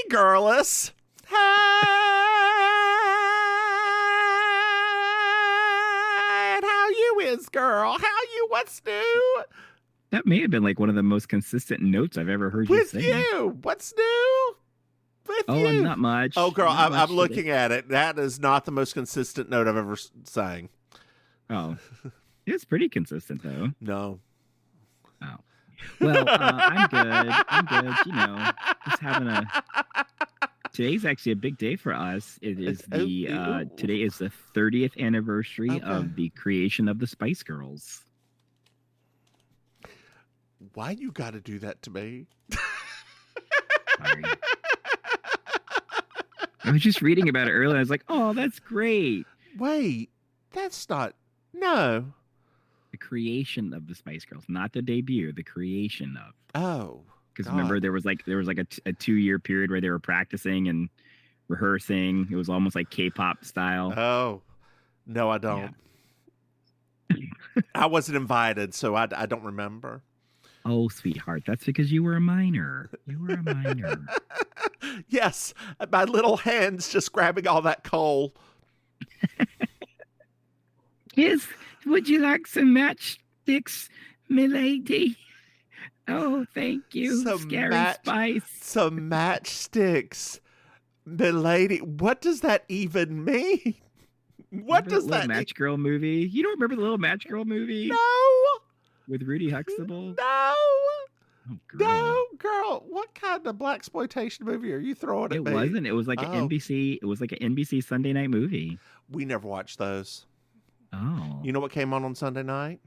girlies. Hey, how you is, girl? How you? What's new? That may have been like one of the most consistent notes I've ever heard With you say. you. What's new? With you. Not much. Oh, girl, Not much I'm looking at it. That is not the most consistent note I've ever sang. Oh, it's pretty consistent though. No. Oh, well, I'm good. I'm good. You know, just having a. Today's actually a big day for us. It is today is the 30th anniversary of the creation of the Spice Girls. Why you got to do that to me? Sorry. I was just reading about it earlier. I was like, oh, that's great. Wait, that's not. No. The creation of the Spice Girls, not the debut, the creation of. Oh. Because remember, there was like a 2-year period where they were practicing and rehearsing. It was almost like K-pop style. Oh. No, I don't. Yeah. I wasn't invited, so I don't remember. Oh, sweetheart, that's because you were a minor. You were a minor. Yes, my little hands just grabbing all that coal. Yes, would you like some matchsticks, milady? Oh, thank you, Scary Spice. Some matchsticks, milady. What does that even mean? What does that mean? Match Girl movie? You don't remember the little Match Girl movie? No. With Rudy Huxtable? No. Oh, girl. No, girl. What kind of blaxploitation movie are you throwing at me? It wasn't. It was like an NBC. It was like an NBC Sunday night movie. We never watched those. Oh. You know what came on Sunday night?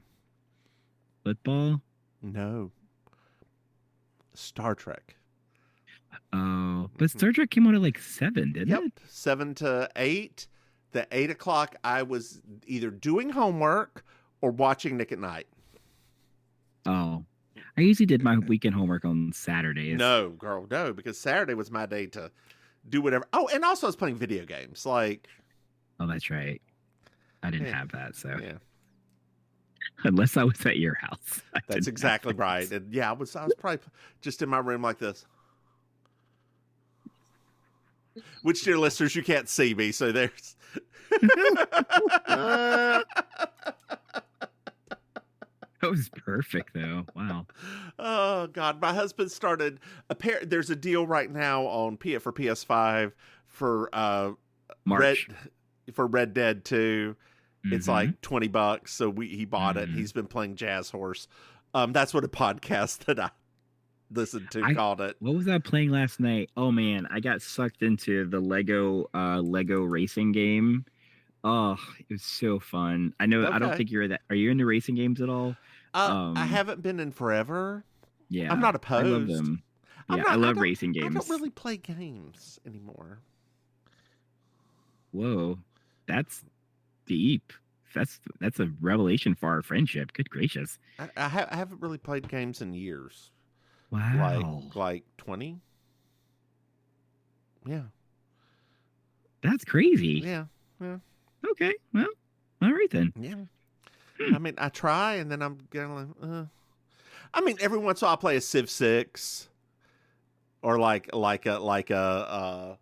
Football? No. Star Trek. Oh, but Star Trek came on at like 7, didn't it? 7 to 8. The 8 o'clock, I was either doing homework or watching Nick at Night. Oh, I usually did my weekend homework on Saturdays. No, girl, no, because Saturday was my day to do whatever. Oh, and also I was playing video games. Like, oh, that's right. I didn't have that, so yeah. Unless I was at your house. That's exactly right. And yeah, I was probably just in my room like this. Which, dear listeners, you can't see me, so there's. That was perfect, though. Wow. Oh God, my husband started. There's a deal right now on for PS5 for Red Dead 2. It's like $20, so he bought it. He's been playing Jazz Horse. That's what a podcast that I listened to called it. What was I playing last night? Oh man, I got sucked into the Lego racing game. Oh, it was so fun. I know. Okay. I don't think you're that. Are you into racing games at all? I haven't been in forever. Yeah, I'm not opposed. I love them. Yeah, I love racing games. I don't really play games anymore. Whoa, that's deep. That's a revelation for our friendship. Good gracious. I haven't really played games in years. Wow. Like 20? Yeah. That's crazy. Yeah. Okay. Well, all right then. Yeah. I mean, I try and then I'm going like, I mean, every once in a while I play a Civ 6 or like a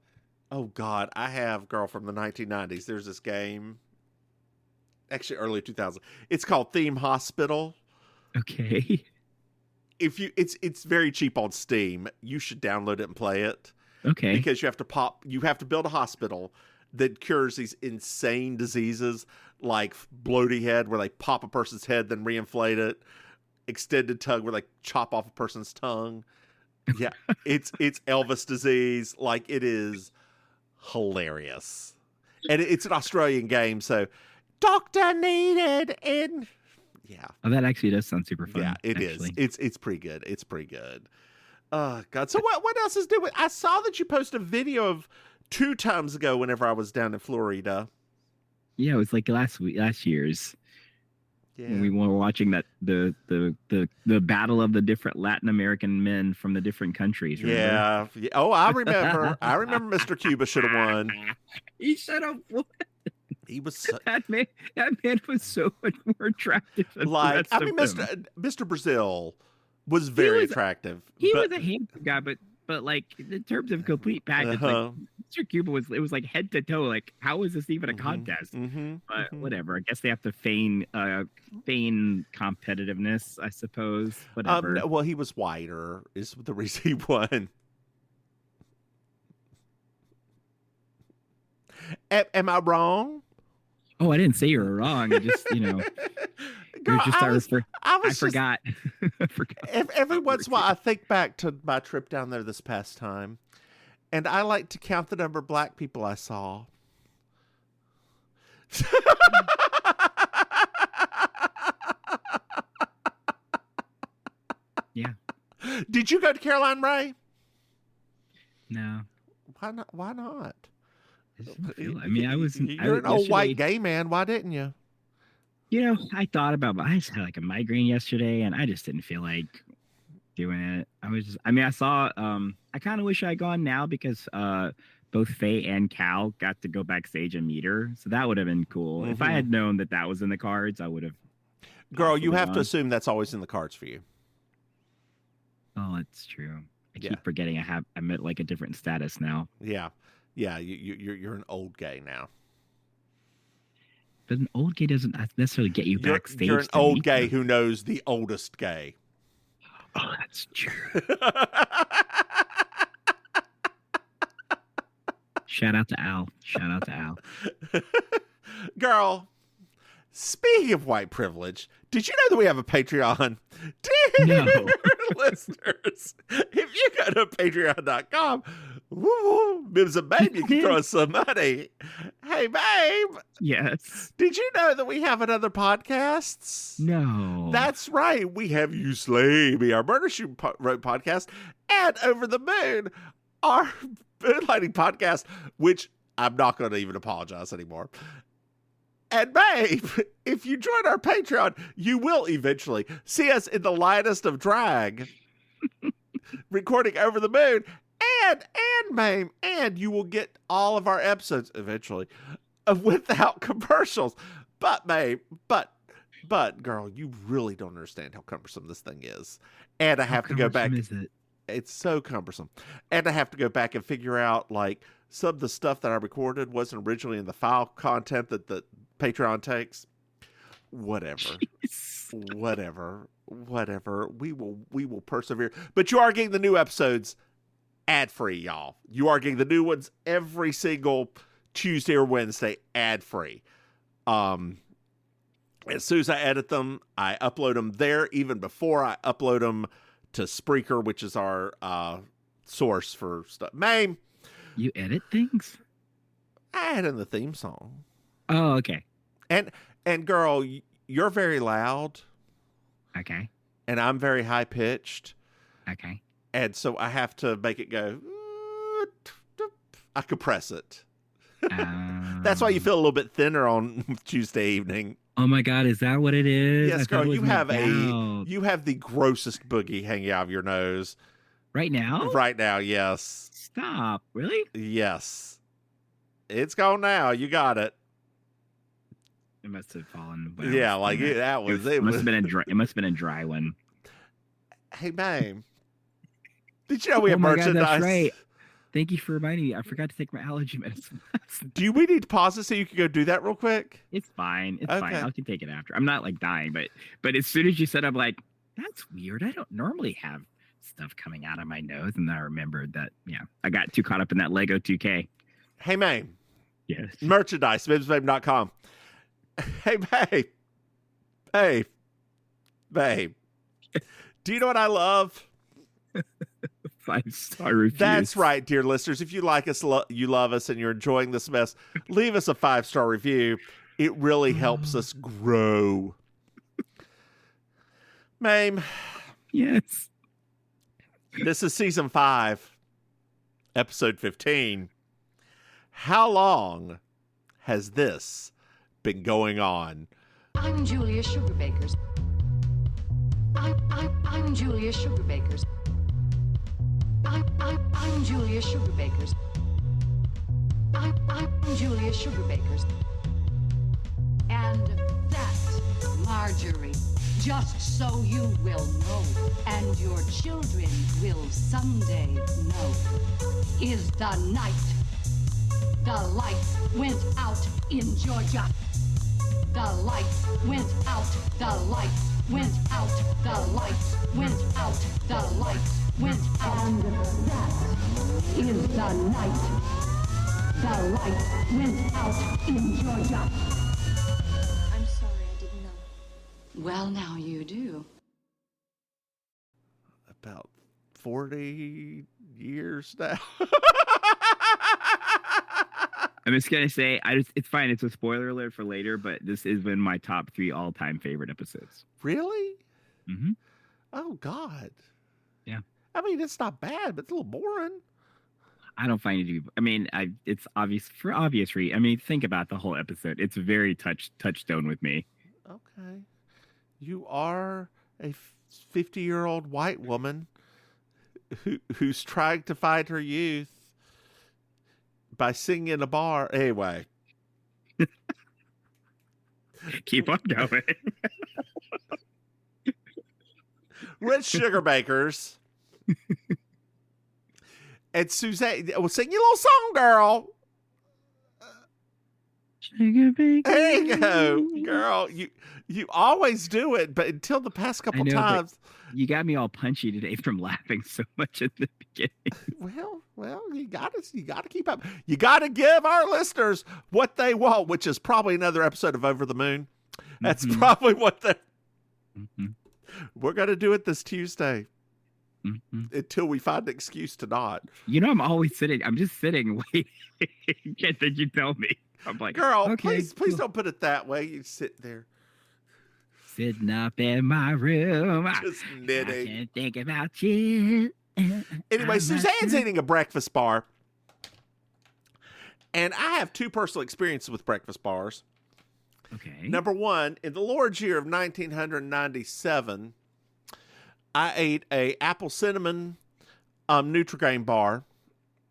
oh God, I have, girl, from the 1990s. There's this game, actually early 2000s. It's called Theme Hospital. Okay. It's very cheap on Steam. You should download it and play it. Okay. Because you have to build a hospital that cures these insane diseases like bloaty head, where they pop a person's head, then reinflate it. Extended tongue, where they chop off a person's tongue. Yeah, it's Elvis disease. Like, it is hilarious, and it's an Australian game. So, doctor needed in. Yeah. Oh, that actually does sound super fun. Yeah, it is. It's pretty good. It's pretty good. Oh God. So what else is doing? I saw that you posted a video of 2 times ago whenever I was down in Florida. Yeah, it was like last year's. Yeah. When we were watching that the battle of the different Latin American men from the different countries. Remember? Yeah. Oh, I remember. I remember Mr. Cuba should have won. He should have won. He was that man was so much more attractive than like, I mean, Mr. Brazil was very attractive. He was a handsome guy, but but like in terms of complete package, like Mr. Cuba was like head to toe. Like, how is this even a contest? But whatever. I guess they have to feign competitiveness, I suppose. Whatever. No, well, he was whiter is the reason he won. Am I wrong? Oh, I didn't say you were wrong. I just, Girl, I forgot. Every once in a while, I think back to my trip down there this past time, and I like to count the number of black people I saw. Yeah. Did you go to Caroline Ray? No. Why not? Why not? I mean, You're an old white gay man. Why didn't you? I thought about, but I just had like a migraine yesterday, and I just didn't feel like doing it. I saw. I kind of wish I had gone now because both Faye and Cal got to go backstage and meet her, so that would have been cool. If I had known that was in the cards, I would have. Girl, you have to assume that's always in the cards for you. Oh, it's true. I keep forgetting I'm at like a different status now. Yeah. You're an old gay now. But an old gay doesn't necessarily get you backstage. You're an old gay who knows the oldest gay. Oh, that's true. Shout out to Al. Girl, speaking of white privilege, did you know that we have a Patreon? Dear listeners, if you go to patreon.com, Mims and Maim, you can throw us some money. Hey, babe. Yes. Did you know that we have another podcast? No. That's right. We have You Slay Me, our Murder She Wrote podcast, and Over the Moon, our moonlighting podcast, which I'm not going to even apologize anymore. And babe, if you join our Patreon, you will eventually see us in the lightest of drag, recording Over the Moon, and Maim, and you will get all of our episodes eventually without commercials. But Maim, but girl, you really don't understand how cumbersome this thing is. And I have to go back. Is it? It's so cumbersome. And I have to go back and figure out, like, some of the stuff that I recorded wasn't originally in the file content that the Patreon takes. Whatever. Jeez. Whatever. We will persevere. But you are getting the new episodes ad-free, y'all. You are getting the new ones every single Tuesday or Wednesday ad-free. As soon as I edit them, I upload them there, even before I upload them to Spreaker, which is our source for stuff. Maim, you edit things? I add in the theme song. Oh, okay. And girl, you're very loud. Okay. And I'm very high pitched. Okay. And so I have to make it go. I compress it. That's why you feel a little bit thinner on Tuesday evening. Oh my God, is that what it is? Yes, girl, you have the grossest boogie hanging out of your nose. Right now? Right now, yes. Stop. Really? Yes. It's gone now. You got it. It must have fallen. Yeah, like that was it. Must have been it must have been a dry one. Hey, Maim. Did you know we have merchandise? God, that's right. Thank you for reminding me. I forgot to take my allergy medicine. Do we need to pause it so you can go do that real quick? It's fine. It's fine. I can take it after. I'm not like dying, but as soon as you said, I'm like, that's weird. I don't normally have stuff coming out of my nose, and then I remembered that. Yeah, I got too caught up in that Lego 2K. Hey, Maim. Yes. Merchandise, MimsMaim.com. Hey, babe. Do you know what I love? 5-star reviews. That's right, dear listeners. If you like us, you love us, and you're enjoying this mess, leave us a 5-star review. It really helps us grow. Maim. Yes. This is season 5, episode 15. How long has this been going on? I'm Julia Sugarbakers. I'm Julia Sugarbakers. I'm Julia Sugarbakers. I'm Julia Sugarbakers. And that's Marjorie. Just so you will know, and your children will someday know, is the night the lights went out in Georgia. The lights went out, the lights went out, the lights went out, the lights went out. And that is the night the lights went out in Georgia. I'm sorry, I didn't know. Well, now you do. About 40 years now. I'm just gonna say, it's fine. It's a spoiler alert for later, but this is one of my top 3 all-time favorite episodes. Really? Mm-hmm. Oh, God. Yeah. I mean, it's not bad, but it's a little boring. I don't find it to be. I mean, it's obvious for obvious reasons. I mean, think about the whole episode. It's very touchstone with me. Okay. You are a 50-year-old white woman who's trying to find her youth by singing in a bar. Anyway. Keep on going. Rich Sugar Bakers. And Suzanne, well, sing your little song, girl. Sugar Baker. There you go, girl. You always do it, but until the past couple times. You got me all punchy today from laughing so much at the beginning. Well, you gotta keep up. You gotta give our listeners what they want, which is probably another episode of Over the Moon. That's probably what they. We're gonna do it this Tuesday until we find an excuse to not. You know, I'm just sitting waiting. Can't think you tell me. I'm like, girl, okay, please don't put it that way. You sit there. Sitting up in my room. Just knitting. I can't think about you. Anyway, Suzanne's eating a breakfast bar. And I have 2 personal experiences with breakfast bars. Okay. Number 1, in the Lord's year of 1997, I ate a apple cinnamon Nutri-Grain bar.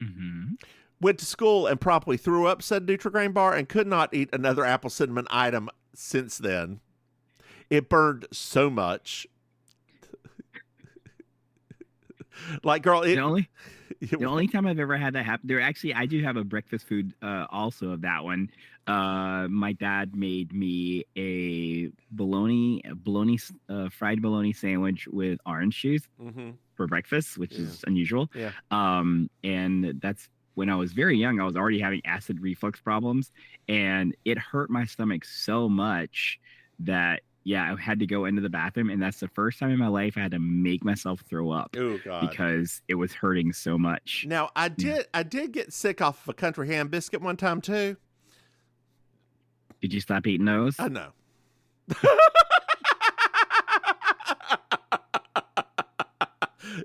Mm-hmm. Went to school and promptly threw up said Nutri-Grain bar and could not eat another apple cinnamon item since then. It burned so much. Like, girl, the only time I've ever had that happen, I do have a breakfast food also of that one. My dad made me a fried bologna sandwich with orange juice for breakfast, which is unusual. Yeah. And that's when I was very young. I was already having acid reflux problems, and it hurt my stomach so much that I had to go into the bathroom, and that's the first time in my life I had to make myself throw up. Oh, God. Because it was hurting so much. Now, I did get sick off of a country ham biscuit one time too. Did you stop eating those? I know.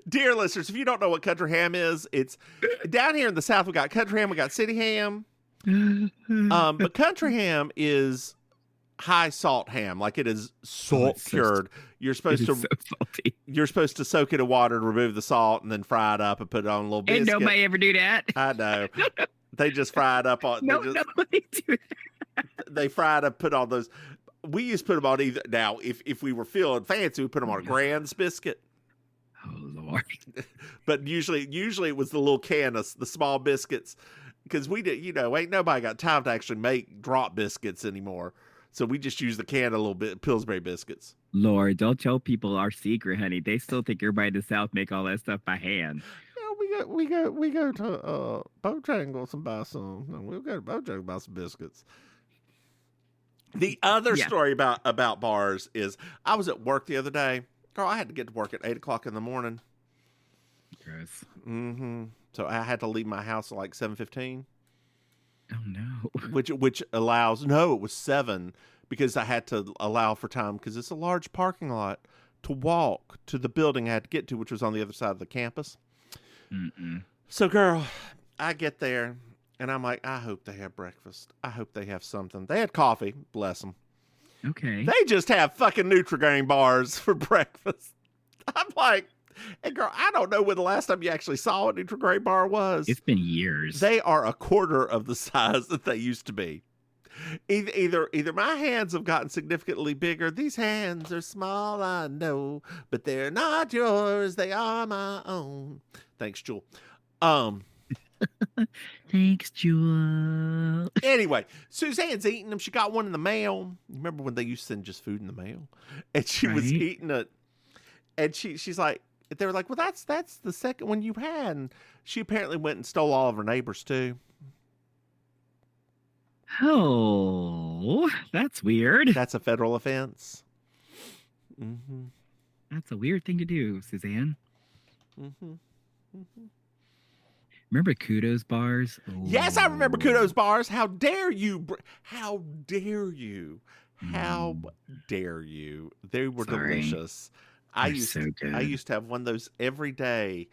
Dear listeners, if you don't know what country ham is, it's down here in the South. We got country ham, we got city ham. But country ham is high salt ham, like it is salt cured. You're supposed to salty. You're supposed to soak it in water and remove the salt, and then fry it up and put it on a little biscuit. Ain't nobody ever do that. I know. They just fry it up on. Nobody do that. They fry it up, put on those. We used to put them on either. Now, if we were feeling fancy, we put them on a Grand's biscuit. Oh Lord! But usually it was the little can of the small biscuits, because we did. Ain't nobody got time to actually make drop biscuits anymore. So we just use the can a little bit, Pillsbury biscuits. Lord, don't tell people our secret, honey. They still think everybody in the South make all that stuff by hand. Yeah, we go to Bojangles and buy some. No, we'll go to Bojangles and buy some biscuits. The other story about bars is I was at work the other day. Girl, I had to get to work at 8:00 in the morning. Gross. So I had to leave my house at like 7:15. Oh no! Which allows it was 7 because I had to allow for time because it's a large parking lot to walk to the building I had to get to, which was on the other side of the campus. So, girl, I get there and I'm like, I hope they have breakfast. I hope they have something. They had coffee, bless them. Okay. They just have fucking Nutri-Grain bars for breakfast. I'm like. And girl, I don't know when the last time you actually saw what Nutri-Grain bar was. It's been years. They are a quarter of the size that they used to be. Either my hands have gotten significantly bigger. These hands are small, I know, but they're not yours. They are my own. Thanks, Jewel. Thanks, Jewel. Anyway, Suzanne's eating them. She got one in the mail. Remember when they used to send just food in the mail? And she was eating it. And she's like, they were like, well, that's the second one you had. And she apparently went and stole all of her neighbors too. Oh, that's weird. That's a federal offense. Mm-hmm. That's a weird thing to do, Suzanne. Mm-hmm. Mm-hmm. Remember Kudos bars? Oh. Yes, I remember Kudos bars. How dare you? How dare you? How dare you? They were delicious. I used to have one of those every day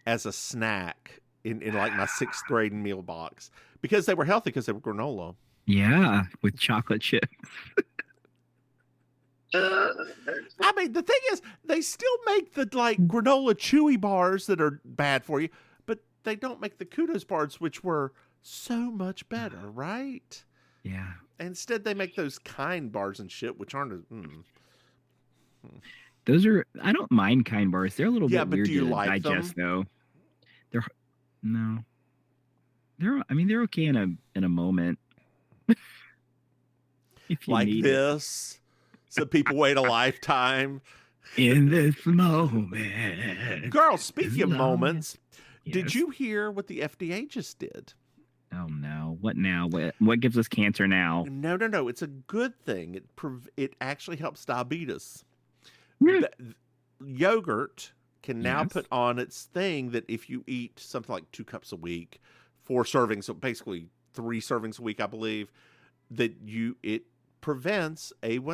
as a snack in like my 6th grade meal box because they were healthy because they were granola. Yeah, with chocolate chips. I mean, the thing is, they still make the like granola chewy bars that are bad for you, but they don't make the Kudos bars, which were so much better, right? Yeah. Instead, they make those kind bars and shit, which aren't. Those are. I don't mind kind bars. They're a little bit but weird do you to like digest, them? though. They're they're okay in a moment. If you like need this, so people wait a lifetime. In this moment. Girl, speaking of moments, yes. Did you hear what the FDA just did? Oh no! What now? What gives us cancer now? No. It's a good thing. It actually helps diabetes. Yogurt can now put on its thing that if you eat something like 2 cups a week, 4 servings, so basically 3 servings a week, I believe, that it prevents it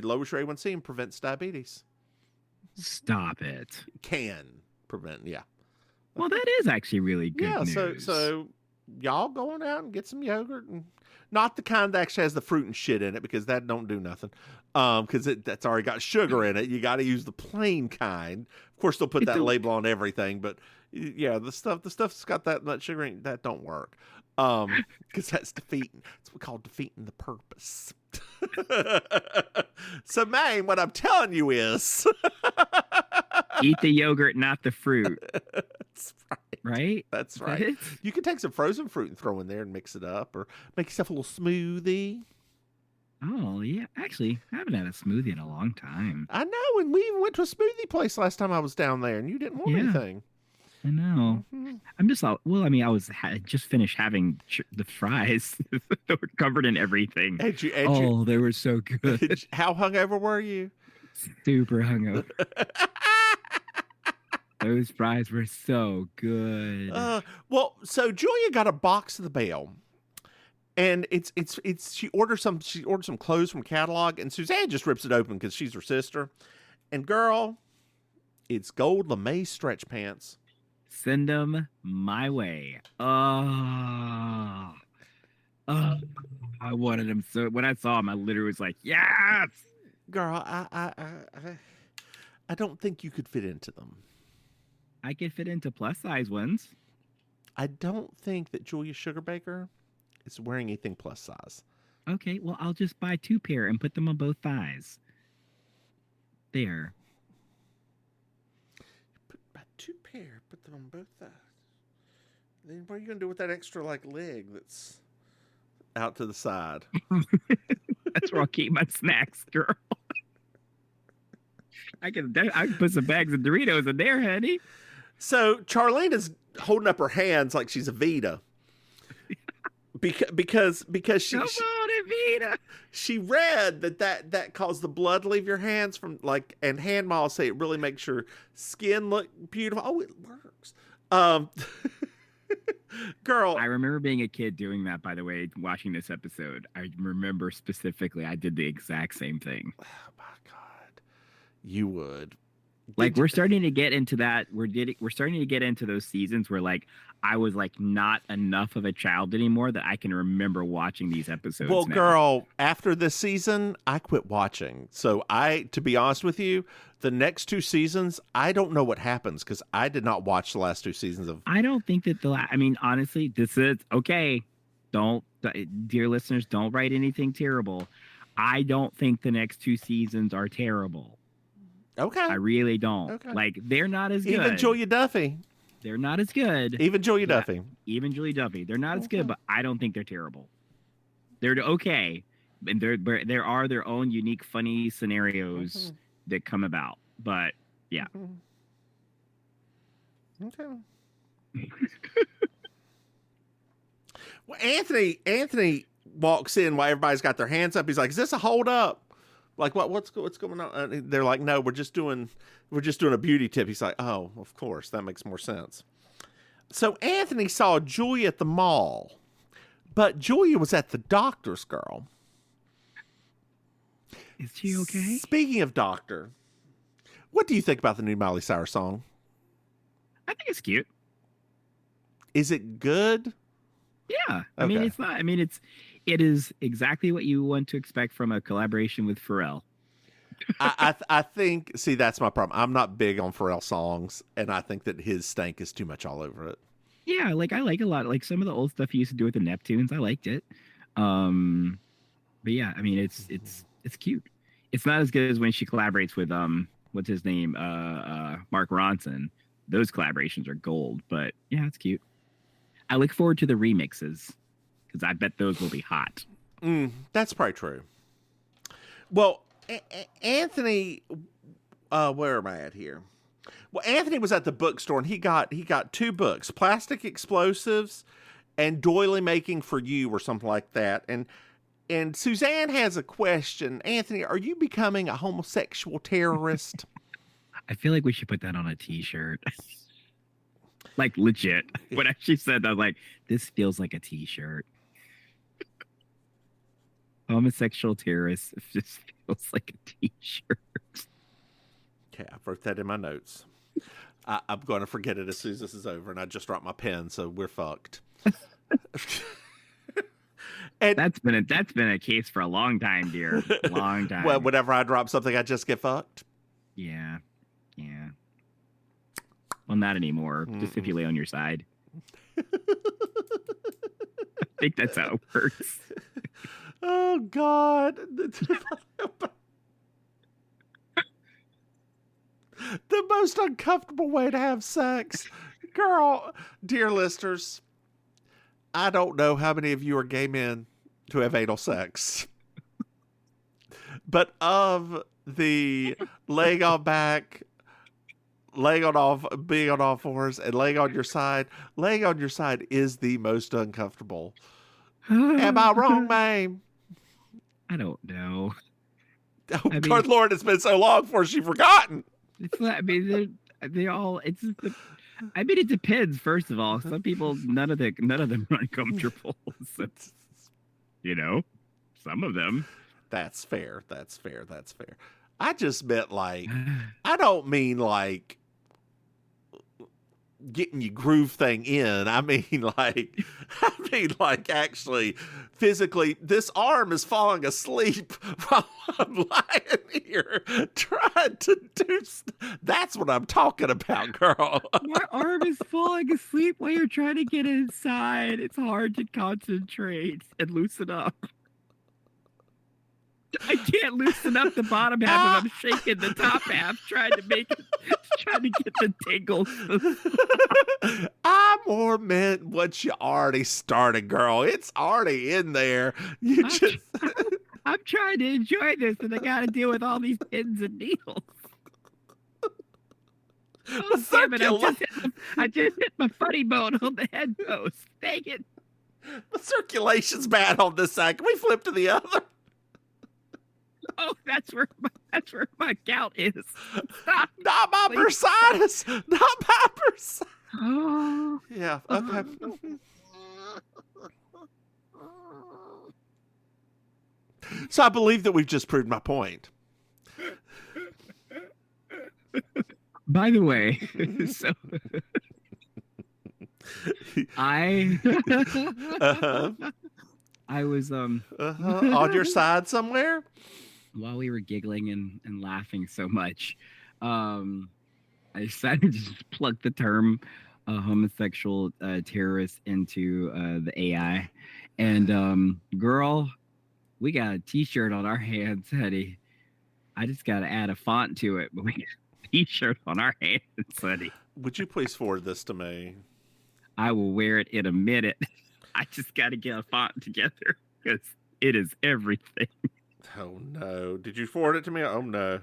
lowers your A1C and prevents diabetes. Stop it. Can prevent, yeah. Well, that is actually really good news. So y'all going out and get some yogurt, and not the kind that actually has the fruit and shit in it because that don't do nothing. Because that's already got sugar in it. You got to use the plain kind. Of course, they'll put that label on everything, but yeah, the stuff that's got that much sugar in it, that don't work. Because that's defeating. That's what we call defeating the purpose. So, Maim, what I'm telling you is, eat the yogurt, not the fruit. That's right. Right? That's right. You can take some frozen fruit and throw in there and mix it up, or make yourself a little smoothie. Oh, yeah. Actually, I haven't had a smoothie in a long time. I know, and we even went to a smoothie place last time I was down there, and you didn't want anything. I know. Mm-hmm. I'm just I just finished having the fries that were covered in everything. They were so good. How hungover were you? Super hungover. Those fries were so good. Well, so Julia got a box in the mail, and it's she ordered some clothes from catalog, and Suzanne just rips it open because she's her sister, and girl, it's gold lame stretch pants. Send them my way. I wanted them so. When I saw them, I literally was like, "Yes, girl." I don't think you could fit into them. I could fit into plus size ones. I don't think that Julia Sugarbaker is wearing anything plus size. Okay, well, I'll just buy 2 pair and put them on both thighs. There. Buy 2 pair, put them on both thighs. Then what are you gonna do with that extra leg that's out to the side? That's where I'll keep my snacks, girl. I can put some bags of Doritos in there, honey. So Charlene is holding up her hands like she's Evita. Because she Come on, Evita. She read that caused the blood to leave your hands from and hand models say it really makes your skin look beautiful. Oh, it works. Girl, I remember being a kid doing that, by the way, watching this episode. I remember specifically I did the exact same thing. Oh my God. You would. We're starting to get into that. We're starting to get into those seasons where I was not enough of a child anymore that I can remember watching these episodes. Well, now. girl, after this season, I quit watching. So to be honest with you, the next 2 seasons, I don't know what happens because I did not watch the last 2 seasons of. I don't think that honestly, this is okay. Don't Dear listeners, don't write anything terrible. I don't think the next 2 seasons are terrible. Okay. I really don't. Okay. Like, they're not as good. Even Julia Duffy. They're not as good. Even Julia Duffy. Even Julie Duffy. They're not as good, but I don't think they're terrible. They're okay. And there are their own unique, funny scenarios that come about. But, yeah. Okay. Well, Anthony walks in while everybody's got their hands up. He's like, "Is this a hold up? Like what's going on?" And they're like, "No, we're just doing a beauty tip." He's like, "Oh, of course, that makes more sense." So Anthony saw Julia at the mall, but Julia was at the doctor's, girl. Is she okay? Speaking of doctor, what do you think about the new Miley Cyrus song? I think it's cute. Is it good? Yeah. I mean, it's not. I mean, it is exactly what you want to expect from a collaboration with Pharrell. I think, see, that's my problem. I'm not big on Pharrell songs, and I think that his stank is too much all over it. Yeah, like I like a lot. Like some of the old stuff he used to do with the Neptunes, I liked it. But yeah, I mean, it's cute. It's not as good as when she collaborates with what's his name, Mark Ronson. Those collaborations are gold. But yeah, it's cute. I look forward to the remixes because I bet those will be hot. That's probably true. Well, Anthony, where am I at here? Well, Anthony was at the bookstore and he got 2 books, Plastic Explosives and Doily Making for You or something like that. And Suzanne has a question. Anthony, are you becoming a homosexual terrorist? I feel like we should put that on a t-shirt. Like legit. When she said that, I was like, this feels like a t-shirt. Homosexual terrorist just feels like a t-shirt. Okay, I wrote that in my notes. I'm going to forget it as soon as this is over, and I just dropped my pen, so we're fucked. And that's been a case for a long time, dear. Long time. Well, whenever I drop something, I just get fucked. Yeah. Well, not anymore. Just if you lay on your side. I think that's how it works. Oh, God. The most uncomfortable way to have sex. Girl, dear listeners, I don't know how many of you are gay men who have anal sex. But of the laying on back, laying on off, being on all fours, and laying on your side is the most uncomfortable. Am I wrong, Maim? I don't know. Oh, good Lord, it's been so long before she's forgotten. It's not, I mean, they all. It's. I mean, it depends. First of all, some people, none of them are uncomfortable. So, some of them. That's fair. I just meant like, I don't mean like getting your groove thing in. I mean like actually physically, this arm is falling asleep while I'm lying here trying to do that's what I'm talking about, girl. My arm is falling asleep while you're trying to get inside. It's hard to concentrate and loosen up. I can't loosen up the bottom half if I'm shaking the top half trying to get the tingles. I more meant what you already started, girl. It's already in there. I'm trying to enjoy this, and I got to deal with all these pins and needles. Oh, damn it, I just hit my funny bone on the head post. Dang it. The circulation's bad on this side. Can we flip to the other? Oh, that's where my gout is. Not my bursitis. Not my bursitis. Oh. Yeah. Okay. So I believe that we've just proved my point. By the way, so I was on your side somewhere. While we were giggling and laughing so much, I decided to just plug the term a homosexual terrorist into the AI. And girl, we got a T-shirt on our hands, honey. I just got to add a font to it, but we got a T-shirt on our hands, honey. Would you please forward this to me? I will wear it in a minute. I just got to get a font together because it is everything. Oh no! Did you forward it to me? Oh no!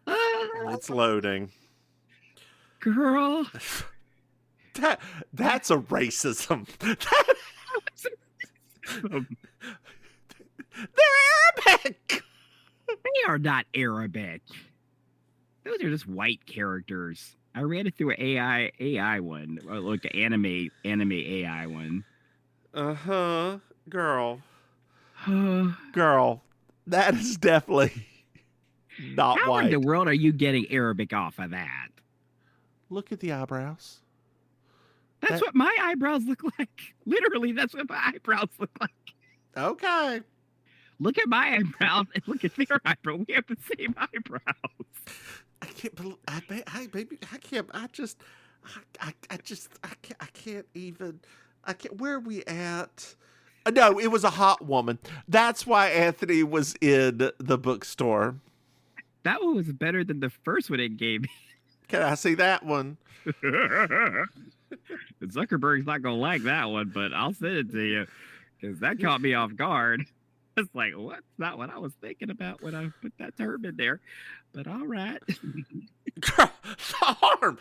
It's loading. Girl, that's a racism. They're Arabic. They are not Arabic. Those are just white characters. I ran it through an AI one, or like an anime AI one. Girl. Girl, that is definitely not How white. in the world are you getting Arabic off of that? Look at the eyebrows. That's what my eyebrows look like. Literally, that's what my eyebrows look like. Okay. Look at my eyebrows and look at their eyebrows. We have the same eyebrows. I can't believe. Baby, I can't. I can't even. I can't. Where are we at? No, it was a hot woman. That's why Anthony was in the bookstore. That one was better than the first one it gave me. Can I see that one? Zuckerberg's not going to like that one, but I'll send it to you because that caught me off guard. It's like, what's not what I was thinking about when I put that term in there. But all right. Girl, the arm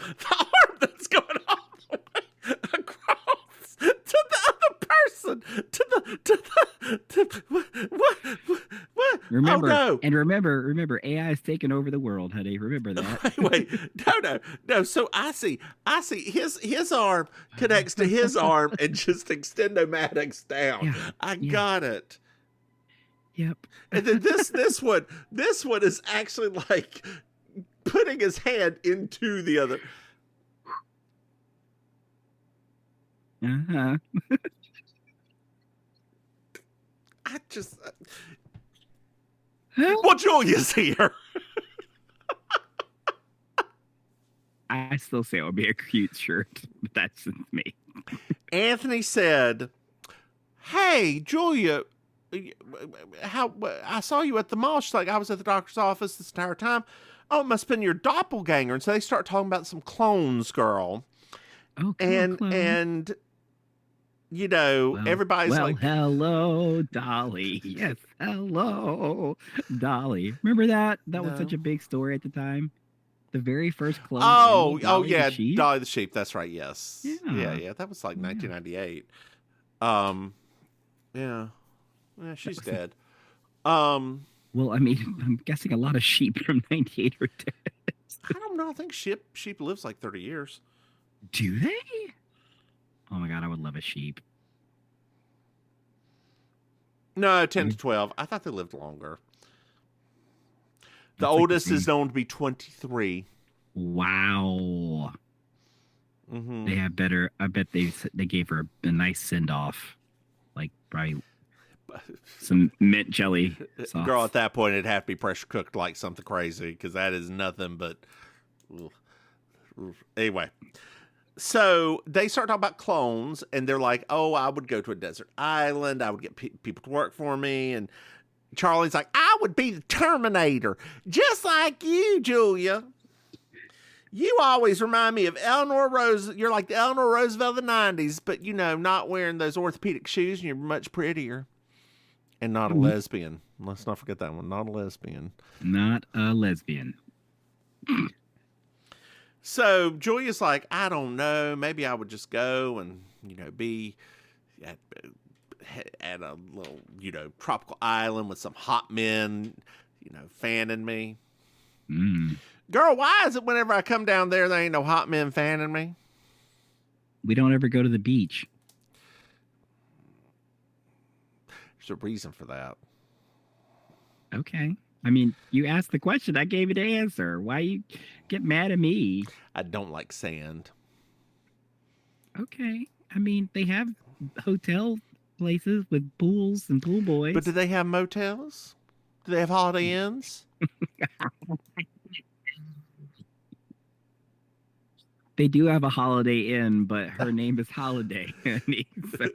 that's going all the way across to the other person, what? Remember, oh, no. And remember, AI is taking over the world, honey. Remember that. Wait, no. So I see his arm connects to his arm and just extend-o-matics down. Yeah, I got it. Yep. And then this one is actually like putting his hand into the other. Uh-huh. I just. Well, Julia's here. I still say it would be a cute shirt, but that's just me. Anthony said, "Hey, Julia, how I saw you at the mall." She's like, "I was at the doctor's office this entire time." Oh, it must have been your doppelganger. And so they start talking about some clones, girl. Oh, and you know, everybody's like, hello, Dolly. Yes, hello, Dolly. Remember that? That was such a big story at the time. The very first clone. Oh, Dolly yeah, the sheep. Dolly the sheep. That's right. Yes. Yeah. That was like 1998. Yeah, she's dead. Well, I mean, I'm guessing a lot of sheep from 98 are dead. I don't know. I think sheep lives like 30 years. Do they? Oh my God, I would love a sheep. No, 10 to 12. I thought they lived longer. The oldest is known to be 23. Wow. Mm-hmm. They have better. I bet they gave her a nice send off, like probably some mint jelly sauce. Girl, at that point, it'd have to be pressure cooked like something crazy because that is nothing but. Anyway. So they start talking about clones, and they're like, "Oh, I would go to a desert island. I would get people to work for me." And Charlie's like, "I would be the Terminator, just like you, Julia. You always remind me of Eleanor Roosevelt. You're like the Eleanor Roosevelt of the '90s, but you know, not wearing those orthopedic shoes, and you're much prettier, and not a lesbian. Let's not forget that one. Not a lesbian. Not a lesbian." So Julia's like, I don't know. Maybe I would just go and, you know, be at a little, you know, tropical island with some hot men, you know, fanning me. Mm. Girl, why is it whenever I come down there ain't no hot men fanning me? We don't ever go to the beach. There's a reason for that. Okay. I mean, you asked the question. I gave you the answer. Why you get mad at me? I don't like sand. Okay. I mean, they have hotel places with pools and pool boys. But do they have motels? Do they have Holiday Inns? They do have a Holiday Inn, but her name is Holiday. Honey, so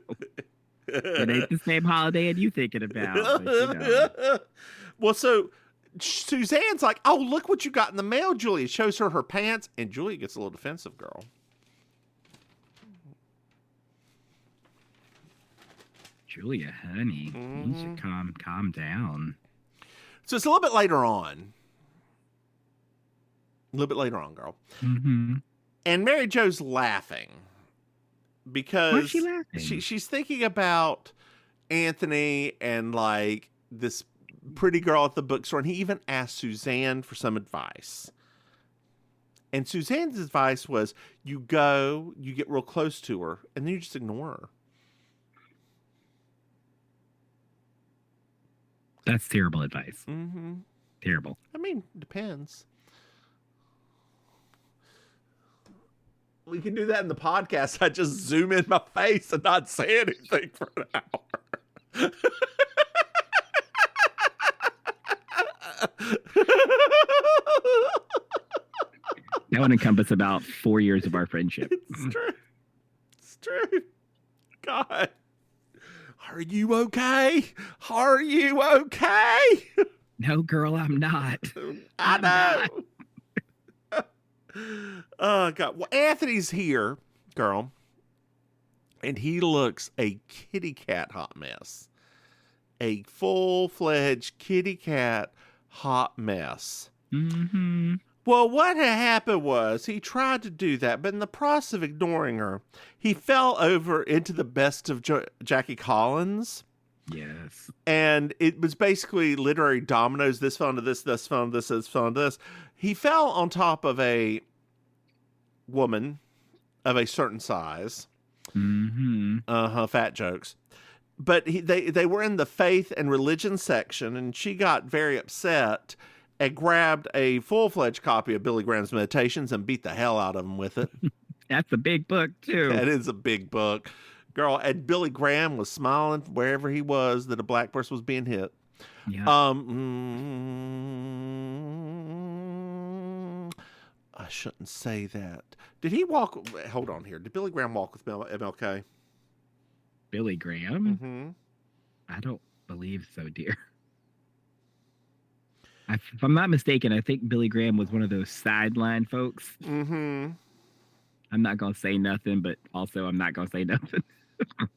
it ain't the same Holiday Inn you thinking about. But, Well, so Suzanne's like, "Oh, look what you got in the mail, Julia." Shows her pants, and Julia gets a little defensive, girl. Julia, honey, you should calm down. So it's a little bit later on. A little bit later on, girl. Mm-hmm. And Mary Jo's laughing because Why is she laughing? She's thinking about Anthony and like this pretty girl at the bookstore, and he even asked Suzanne for some advice. And Suzanne's advice was, you go, you get real close to her, and then you just ignore her. That's terrible advice. Mm-hmm. Terrible. I mean, depends. We can do that in the podcast. I just zoom in my face and not say anything for an hour. That would encompass about 4 years of our friendship. It's true. It's true. God. Are you okay? Are you okay? No, girl, I'm not. I know. Oh, God. Well, Anthony's here, girl. And he looks a kitty cat hot mess. A full-fledged kitty cat hot mess. Mm-hmm. Well, what had happened was he tried to do that, but in the process of ignoring her, he fell over into the Best of Jackie Collins. Yes. And it was basically literary dominoes. This fell into this, this fell into this, this fell into this. He fell on top of a woman of a certain size. Mm-hmm. Fat jokes. But they were in the faith and religion section, and she got very upset and grabbed a full-fledged copy of Billy Graham's Meditations and beat the hell out of him with it. That's a big book, too. That is a big book. Girl, and Billy Graham was smiling wherever he was that a black person was being hit. Yeah. I shouldn't say that. Did he walk... Hold on here. Did Billy Graham walk with MLK? Billy Graham? Mm-hmm. I don't believe so, dear. If I'm not mistaken, I think Billy Graham was one of those sideline folks. Mm-hmm. I'm not going to say nothing, but also I'm not going to say nothing. All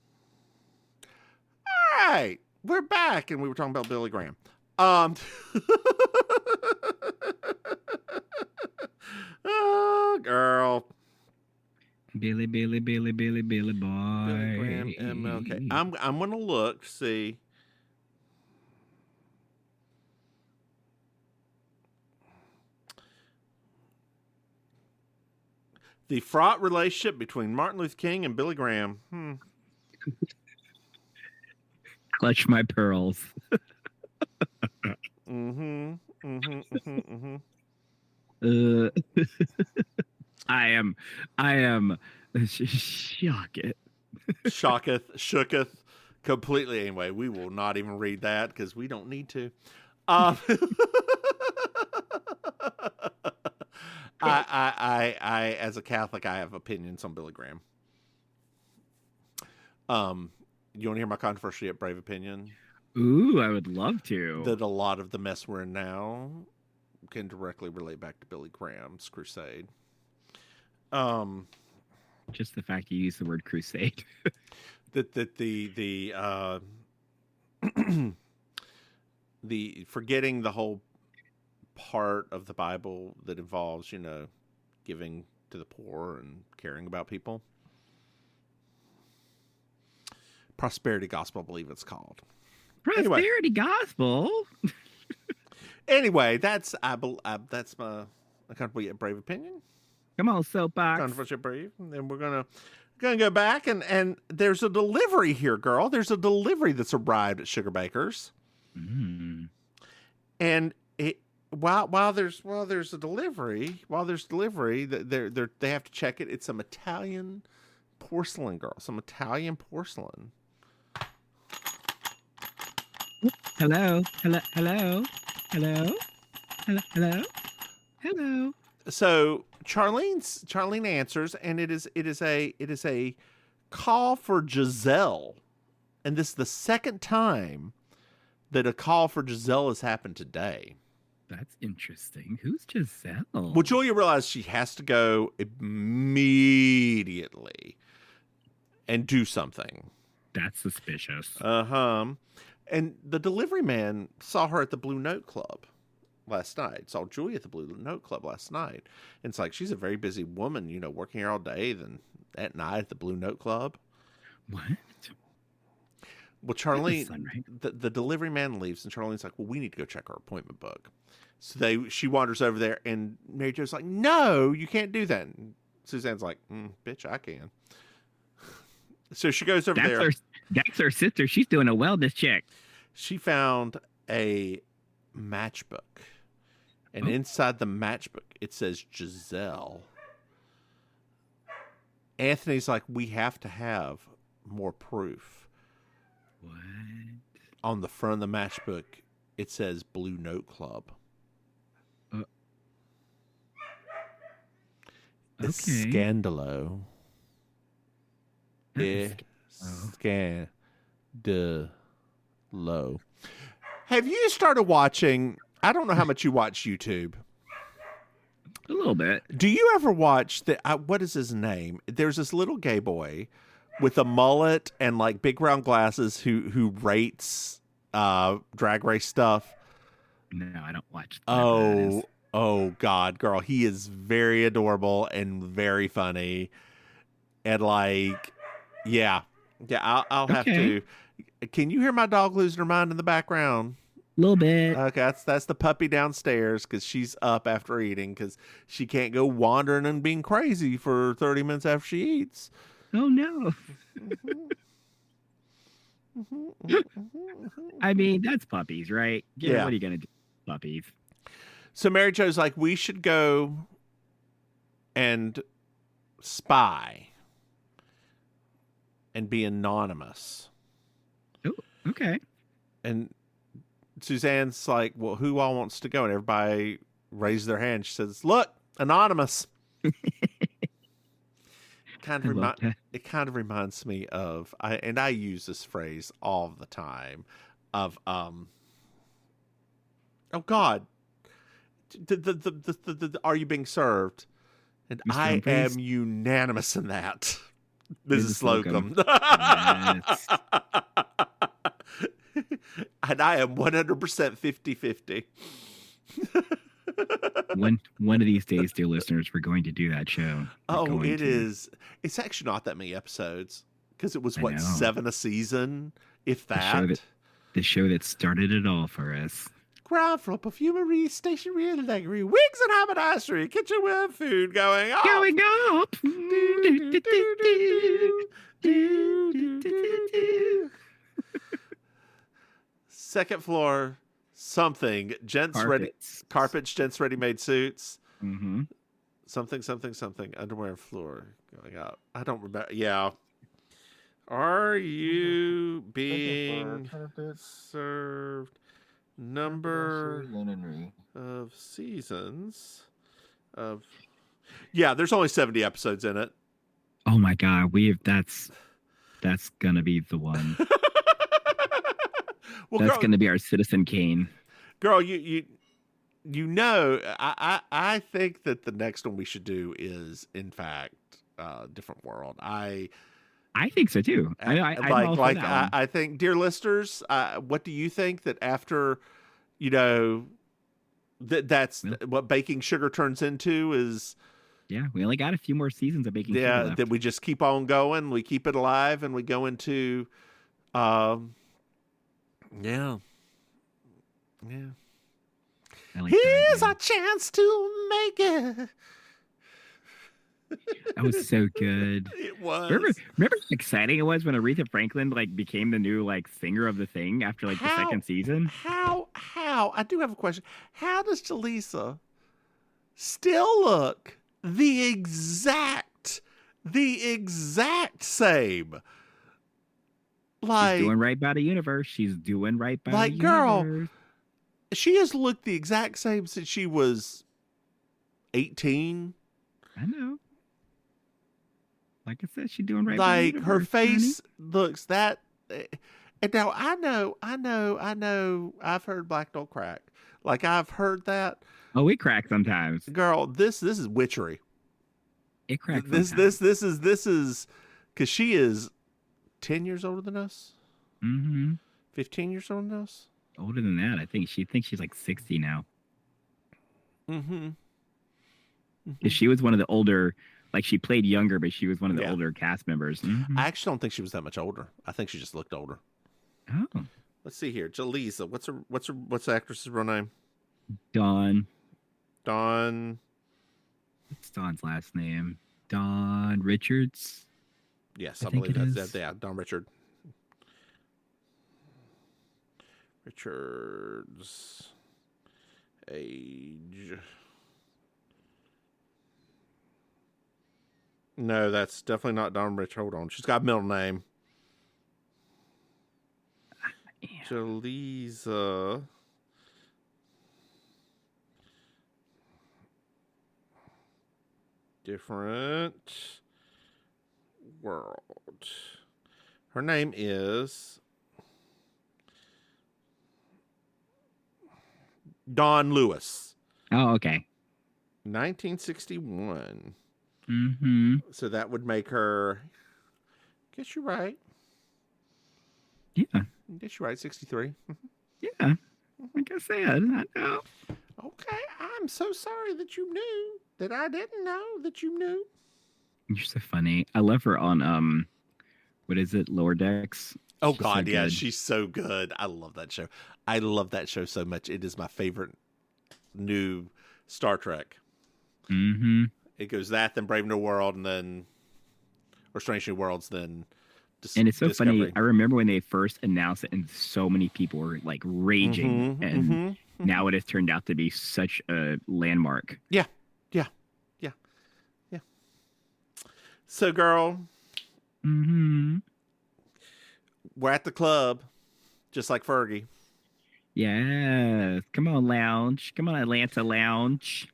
right. We're back, and we were talking about Billy Graham. Oh, girl. Billy boy. Billy Graham, MLK. I'm going to look to see... The fraught relationship between Martin Luther King and Billy Graham. Clutch my pearls. I am shocked. Shooketh completely. Anyway, we will not even read that because we don't need to. I, as a Catholic, I have opinions on Billy Graham. You want to hear my controversial yet brave opinion? Ooh, I would love to. That a lot of the mess we're in now can directly relate back to Billy Graham's crusade. Just the fact you use the word crusade. that the forgetting the whole part of the Bible that involves, giving to the poor and caring about people. Prosperity gospel, I believe it's called. Prosperity gospel. Anyway, that's my controversial yet brave opinion. Come on, soapbox. Controversial yet brave, and then we're gonna go back and there's a delivery here, girl. There's a delivery that's arrived at Sugar Baker's, and it. While there's delivery, they have to check it. It's some Italian porcelain, girl. Some Italian porcelain. Hello. So Charlene answers, and it is a call for Giselle, and this is the second time that a call for Giselle has happened today. That's interesting. Who's Giselle? Well, Julia realized she has to go immediately and do something. That's suspicious. And the delivery man saw her at the Blue Note Club last night. Saw Julia at the Blue Note Club last night. And it's like, she's a very busy woman, you know, working here all day, then at night at the Blue Note Club. What? Well, Charlene, Son, right? the delivery man leaves, and Charlene's like, well, we need to go check our appointment book. So she wanders over there, and Mary Jo's like, no, you can't do that. And Suzanne's like, bitch, I can. So she goes over there. That's her sister. She's doing a wellness check. She found a matchbook. And inside the matchbook, it says Giselle. Anthony's like, we have to have more proof. What? On the front of the matchbook, it says Blue Note Club. It's scandalo. Scandalo. Have you started watching? I don't know how much you watch YouTube. A little bit. Do you ever watch what is his name? There's this little gay boy with a mullet and like big round glasses who rates drag race stuff. No, I don't watch. Oh God, girl, he is very adorable and very funny, and like, yeah. I'll have to. Can you hear my dog losing her mind in the background? A little bit. Okay, that's the puppy downstairs because she's up after eating because she can't go wandering and being crazy for 30 minutes after she eats. Oh no. I mean, that's puppies, right? Yeah. What are you gonna do, puppies? So Mary Jo's like, we should go and spy and be anonymous. Oh, okay. And Suzanne's like, well, who all wants to go? And everybody raised their hand. She says, look, anonymous. It kind of reminds me of, I use this phrase all the time, of, oh God, the are you being served? And Mr. I Humphreys? Am unanimous in that. Mrs. Slocum. Yes. And I am 100% 50-50. One of these days, dear listeners, we're going to do that show. Is. It's actually not that many episodes because it was 7 a season, if that. The show that started it all for us. Ground floor perfumery, stationery and leggery, wigs and haberdashery, kitchenware, food going up. Going up. Second floor, something. Carpets, gents ready-made suits. Mm-hmm. Something. Underwear floor going up. I don't remember. Yeah. Are you being served? Number of seasons of. Yeah, there's only 70 episodes in it. Oh my God, that's gonna be the one. Well, that's gonna be our Citizen Kane. Girl, you know, I think that the next one we should do is, in fact, Different World. I think so too. I think, dear listeners, what do you think that after, you know, that's what baking sugar turns into is? Yeah, we only got a few more seasons of baking sugar left. That we just keep on going, we keep it alive, and we go into, yeah. Here's our chance to make it. That was so good. It was. Remember how exciting it was when Aretha Franklin became the new singer of the thing after the second season? How? I do have a question. How does Jaleesa still look the exact same? She's doing right by the universe. She's doing right by the universe. Girl, she has looked the exact same since she was 18. I know. Like I said, she's doing right. Like her face looks that. And now I know. I've heard black don't crack. Like I've heard that. Oh, we crack sometimes. Girl, this is witchery. It cracks. This is because she is 10 years older than us. 15 years older than us. Older than that, I think. She thinks she's like 60 now. She was one of the older. Like she played younger, but she was one of the older cast members. I actually don't think she was that much older. I think she just looked older. Oh. Let's see here. Jaleesa. What's the actress's real name? Dawn. What's Dawn's last name? Dawn Richards. Yes, I believe that's Dawn Richards. Age. No, that's definitely not Dawn Rich. Hold on. She's got a middle name. Jaleesa. Different world. Her name is Dawn Lewis. Oh, okay. 1961. So that would make her. Guess you're right. Yeah. Guess you're right. 63. Yeah. Like I said, I know. Okay, I'm so sorry that you knew that I didn't know that you knew. You're so funny. I love her on what is it? Lower Decks. Oh God, so yeah, she's so good. I love that show. I love that show so much. It is my favorite new Star Trek. It goes that, then Brave New World, and then or Strange New Worlds, then. And it's so funny. I remember when they first announced it, and so many people were like raging, and now it has turned out to be such a landmark. Yeah. So, girl, we're at the club, just like Fergie. Yeah, come on, lounge. Come on, Atlanta lounge.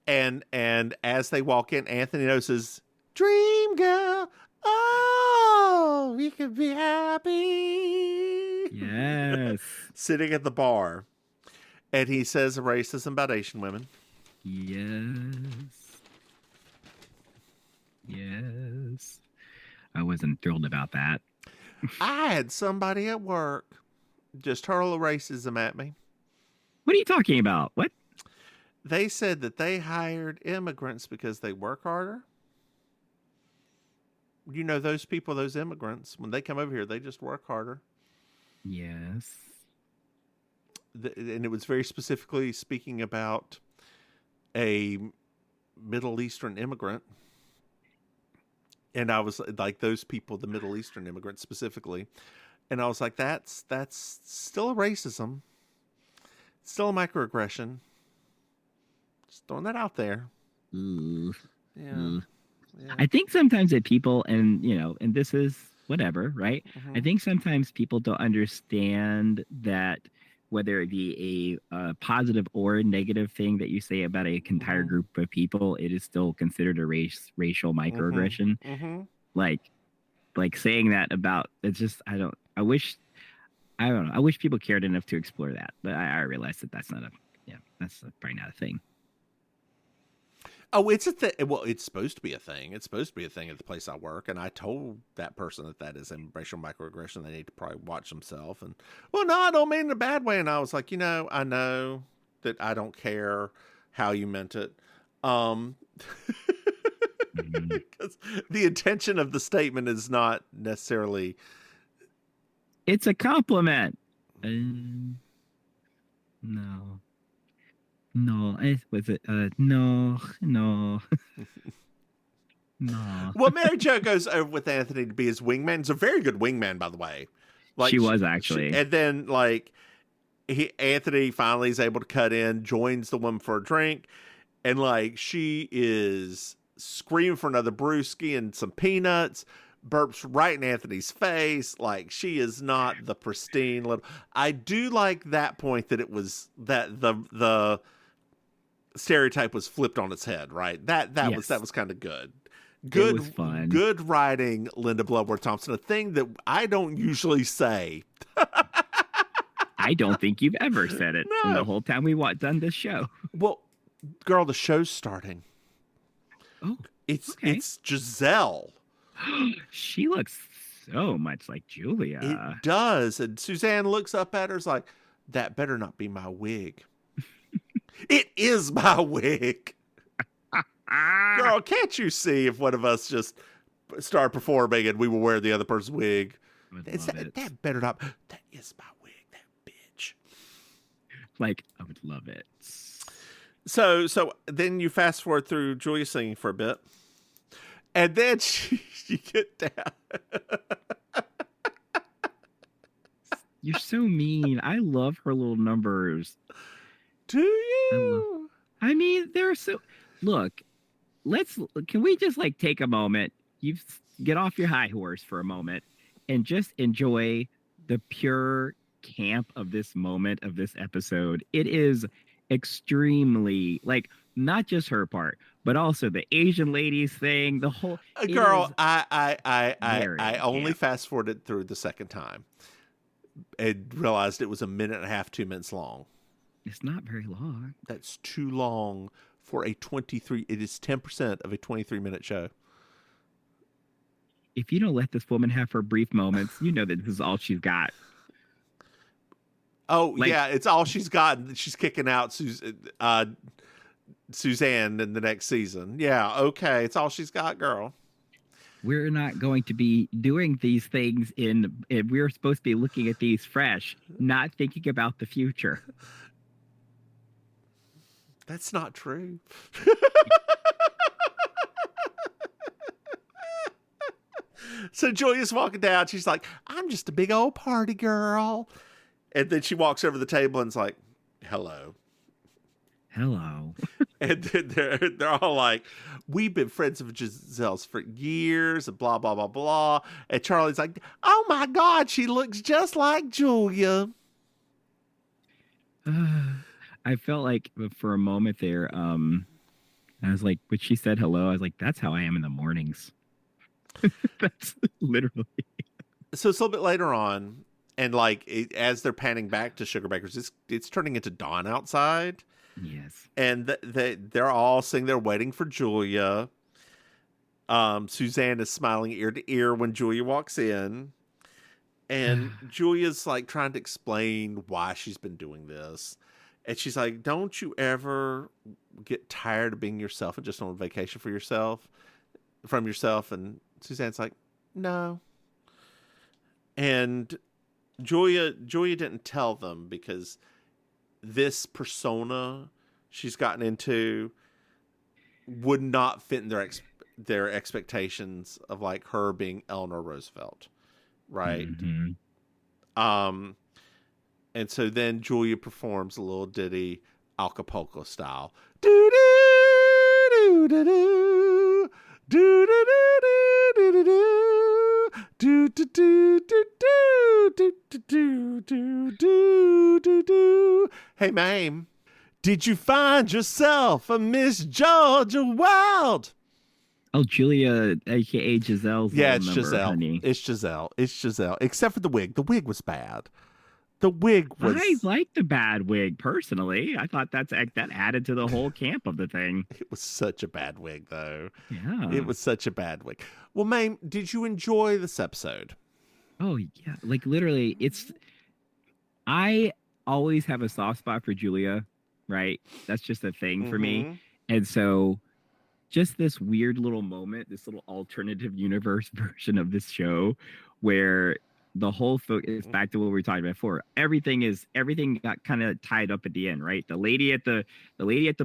And as they walk in, Anthony notices, "Dream girl, oh, we could be happy." Yes. Sitting at the bar. And he says racism about Asian women. Yes. I wasn't thrilled about that. I had somebody at work just hurl racism at me. What are you talking about? What? They said that they hired immigrants because they work harder. You know, those people, those immigrants, when they come over here, they just work harder. Yes. And it was very specifically speaking about a Middle Eastern immigrant. And I was like, those people, the Middle Eastern immigrants specifically. And I was like, that's still a racism. Still a microaggression. Just throwing that out there. Ooh. Yeah. I think sometimes that people, and this is whatever, right? I think sometimes people don't understand that whether it be a positive or a negative thing that you say about an entire group of people, it is still considered a racial microaggression. Like saying that about, it's just, I wish people cared enough to explore that, but I realize that that's probably not a thing. Oh, it's a thing. Well, it's supposed to be a thing. It's supposed to be a thing at the place I work. And I told that person that is a racial microaggression. They need to probably watch themselves. And, well, no, I don't mean in a bad way. And I was like, I know that I don't care how you meant it. Because the intention of the statement is not necessarily. It's a compliment. No, was it? No. No. Well, Mary Jo goes over with Anthony to be his wingman. He's a very good wingman, by the way. Like she was actually. And then, like, Anthony finally is able to cut in, joins the woman for a drink, and like she is screaming for another brewski and some peanuts. Burps right in Anthony's face. Like, she is not the pristine little. I do like that point that it was that the stereotype was flipped on its head, right? That was kind of good. It was fun. Good writing, Linda Bloodworth Thompson. A thing that I don't usually say. I don't think you've ever said it in the whole time we've done this show. Well, girl, the show's starting. Oh, it's Giselle. She looks so much like Julia. It does. And Suzanne looks up at her, is like, that better not be my wig. It is my wig. Girl, can't you see if one of us just start performing and we will wear the other person's wig? That better not. That is my wig, that bitch. Like, I would love it. So then you fast forward through Julia singing for a bit. And then you get down. You're so mean. I love her little numbers. Do you? I mean, they're so... Look, can we just like take a moment? You get off your high horse for a moment and just enjoy the pure camp of this moment of this episode. It is extremely, like, not just her part, but also the Asian ladies thing, the whole girl. I only fast forwarded through the second time and realized it was 1.5 minutes, 2 minutes long. It's not very long. That's too long for a 23. It is 10% of a 23-minute show. If you don't let this woman have her brief moments, you know that this is all she's got. Oh, yeah, it's all she's got. She's kicking out Suzanne in the next season. Yeah, okay, it's all she's got, girl. We're not going to be doing these things we're supposed to be looking at these fresh, not thinking about the future. That's not true. So Julia's walking down. She's like, I'm just a big old party girl. And then she walks over the table and's like, hello. Hello. And then they're all like, we've been friends of Giselle's for years and blah, blah, blah, blah. And Charlie's like, oh my God, she looks just like Julia. I felt like for a moment there, I was like, when she said hello, I was like, that's how I am in the mornings. That's literally. So it's a little bit later on, and like as they're panning back to Sugar Bakers, it's turning into dawn outside. Yes. And they're all sitting there waiting for Julia. Suzanne is smiling ear to ear when Julia walks in. And Julia's like trying to explain why she's been doing this. And she's like, don't you ever get tired of being yourself and just on vacation from yourself? And Suzanne's like, no. And Julia didn't tell them because this persona she's gotten into would not fit in their expectations of like her being Eleanor Roosevelt. Right. Mm-hmm. And so then Julia performs a little ditty Acapulco style. Do do do do do do do do do do do do. Hey, Maim, did you find yourself a Miss Georgia Wild? Oh, Julia, aka Giselle's. Yeah, it's number, Giselle. Honey. It's Giselle. Except for the wig. The wig was bad. The wig was. I like the bad wig personally. I thought that added to the whole camp of the thing. It was such a bad wig, though. Yeah, it was such a bad wig. Well, Maim, did you enjoy this episode? Oh yeah, like literally, I always have a soft spot for Julia, right? That's just a thing for me, and so. Just this weird little moment, this little alternative universe version of this show where the whole focus back to what we were talking about before. Everything got kind of tied up at the end, right? The lady at the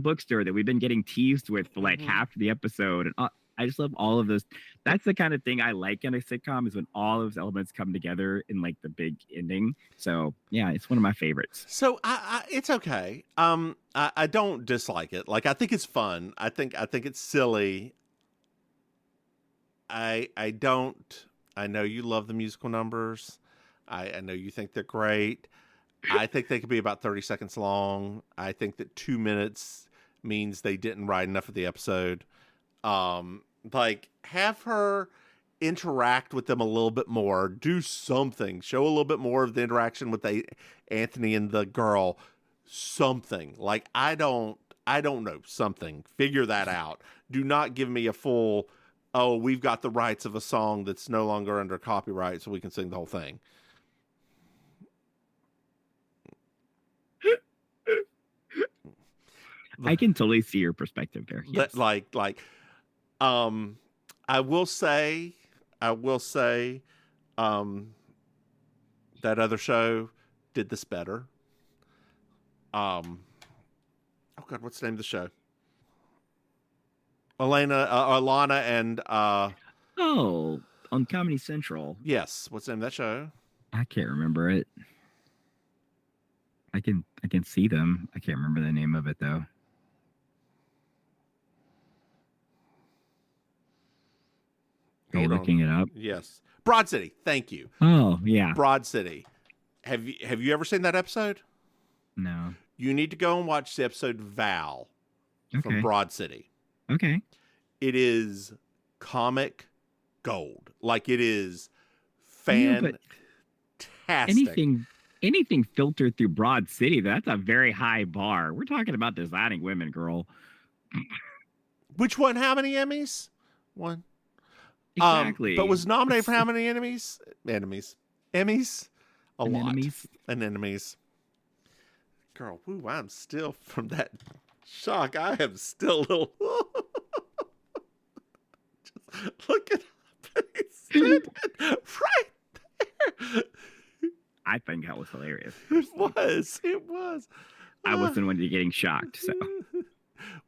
bookstore that we've been getting teased with for like half the episode. And I just love all of this. That's the kind of thing I like in a sitcom is when all those elements come together in like the big ending. So yeah, it's one of my favorites. So it's okay. I don't dislike it. Like I think it's fun. I think it's silly. I know you love the musical numbers. I know you think they're great. I think they could be about 30 seconds long. I think that 2 minutes means they didn't write enough of the episode. Like, have her interact with them a little bit more. Do something. Show a little bit more of the interaction with Anthony and the girl. Something. Like, I don't know. Something. Figure that out. Do not give me a full, oh, we've got the rights of a song that's no longer under copyright so we can sing the whole thing. I can totally see your perspective there. Yes. I will say, that other show did this better. Oh God, what's the name of the show? Alana and on Comedy Central. Yes, what's the name of that show? I can't remember it. I can see them. I can't remember the name of it though. Are you looking it up? Yes. Broad City. Thank you. Oh, yeah. Broad City. Have you ever seen that episode? No. You need to go and watch the episode Val from Broad City. Okay. It is comic gold. Like, it is fantastic. Anything filtered through Broad City, that's a very high bar. We're talking about designing women, girl. Which one? How many Emmys? One. Exactly. But was nominated for how many Emmys? Emmys? A lot. Enemies. Girl, woo, I'm still from that shock. I am still a little. Just look at right there. I think that was hilarious. It was. I wasn't the one getting shocked. So,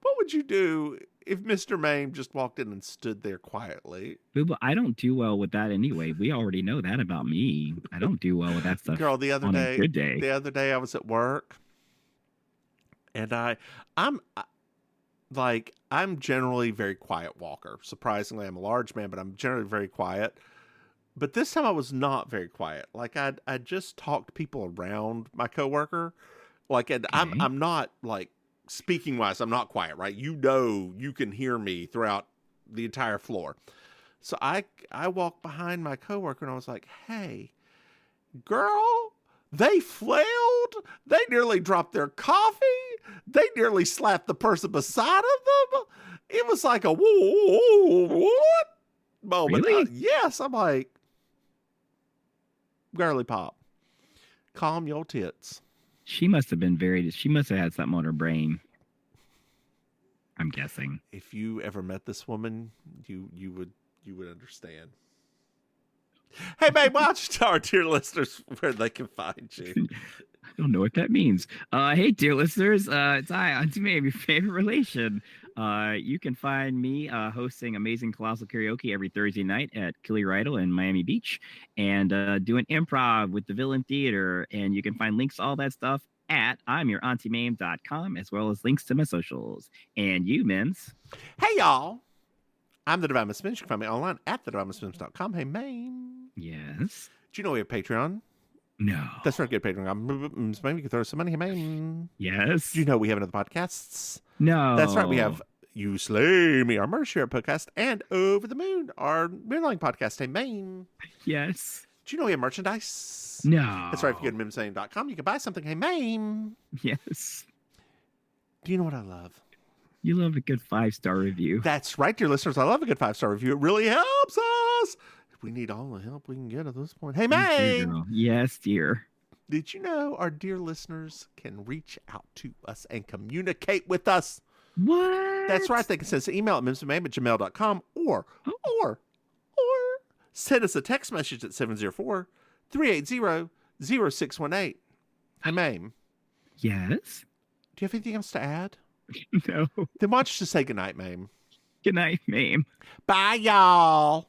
what would you do if Mr. Maim just walked in and stood there quietly? Booba, I don't do well with that anyway. We already know that about me. I don't do well with that stuff. Girl, the other day I was at work, and I'm generally a very quiet walker. Surprisingly, I'm a large man, but I'm generally very quiet. But this time I was not very quiet. Like, I just talked to people around my coworker. Like, and I'm not, like, speaking wise, I'm not quiet, right? You know, you can hear me throughout the entire floor. So I walked behind my coworker and I was like, hey, girl, they flailed. They nearly dropped their coffee. They nearly slapped the person beside of them. It was like a what moment. Really? Yes. I'm like, girly pop, calm your tits. She must have had something on her brain. I'm guessing. If you ever met this woman, you would understand. Hey, babe, why don't you tell our dear listeners where they can find you? I don't know what that means. Hey, dear listeners, it's I, Auntie Maim, your favorite relation. You can find me hosting Amazing Colossal Karaoke every Thursday night at Killy Rydell in Miami Beach, and doing improv with the Villain Theater. And you can find links to all that stuff at I'mYourAuntieMaim.com, as well as links to my socials. And you, Mims. Hey, y'all. I'm the Divine Miss Mims. You can find me online at thedivinemissmims.com. Hey, Maim. Yes. Do you know we have Patreon? No. That's not good, Patreon. Maybe you can throw some money. Hey, Maim. Yes. Do you know we have another podcasts? No. That's right. We have You Slay Me, our Murder Share podcast, and Over the Moon, our Moonlighting podcast. Hey, Maim. Yes. Do you know we have merchandise? No. That's right. If you go to mimsaying.com, you can buy something. Hey, Maim. Yes. Do you know what I love? You love a good 5-star review. That's right, dear listeners. I love a good 5-star review. It really helps us. We need all the help we can get at this point. Hey, Maim. Yes, dear. Did you know our dear listeners can reach out to us and communicate with us? What? That's right. They can send us an email at mimsandmaim@gmail.com or send us a text message at 704-380-0618. Hey, Maim. Yes? Do you have anything else to add? No. Then why don't you just say goodnight, Maim? Good night, Maim. Bye, y'all.